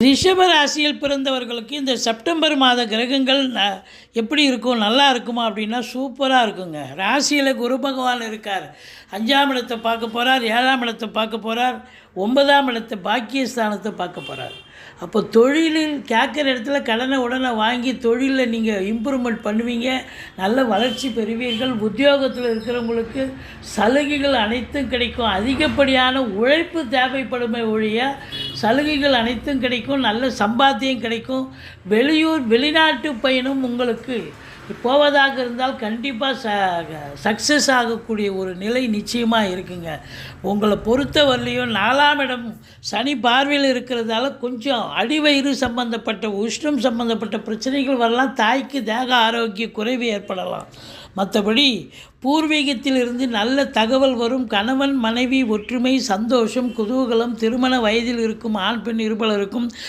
ரிஷப ராசியில் பிறந்தவர்களுக்கு இந்த செப்டம்பர் மாத கிரகங்கள் எப்படி இருக்கும், நல்லா இருக்குமா அப்படின்னா சூப்பராக இருக்குங்க. ராசியில் குரு பகவான் இருக்கார். 5ஆம் இடத்தை பார்க்க போகிறார், 7ஆம் இடத்தை பார்க்க போகிறார், 9ஆம் இடத்தை பாக்கியஸ்தானத்தை பார்க்க போகிறார். அப்போ தொழிலில் கேட்குற இடத்துல கடனை உடனே வாங்கி தொழிலில் நீங்கள் இம்ப்ரூவ்மெண்ட் பண்ணுவீங்க, நல்ல வளர்ச்சி பெறுவீர்கள். உத்தியோகத்தில் இருக்கிறவங்களுக்கு சலுகைகள் அனைத்தும் கிடைக்கும். அதிகப்படியான உழைப்பு தேவைப்படுமே ஒழிய சலுகைகள் அனைத்தும் கிடைக்கும், நல்ல சம்பாத்தியம் கிடைக்கும். வெளிநாட்டு பயணம் உங்களுக்கு போவதாக இருந்தால் கண்டிப்பாக சக்ஸஸ் ஆகக்கூடிய ஒரு நிலை நிச்சயமாக இருக்குங்க. உங்களை பொறுத்தவரையிலையும் 4ஆம் இடம் சனி பார்வையில் இருக்கிறதால கொஞ்சம் அடிவயிறு சம்பந்தப்பட்ட உஷ்ணம் சம்பந்தப்பட்ட பிரச்சனைகள் வரலாம். தாய்க்கு தேக ஆரோக்கிய குறைவு ஏற்படலாம். மற்றபடி பூர்வீகத்திலிருந்து நல்ல தகவல் வரும். கணவன் மனைவி ஒற்றுமை, சந்தோஷம், குதூகலம். திருமண வயதில் இருக்கும் ஆண் பெண் இருபலருக்கும்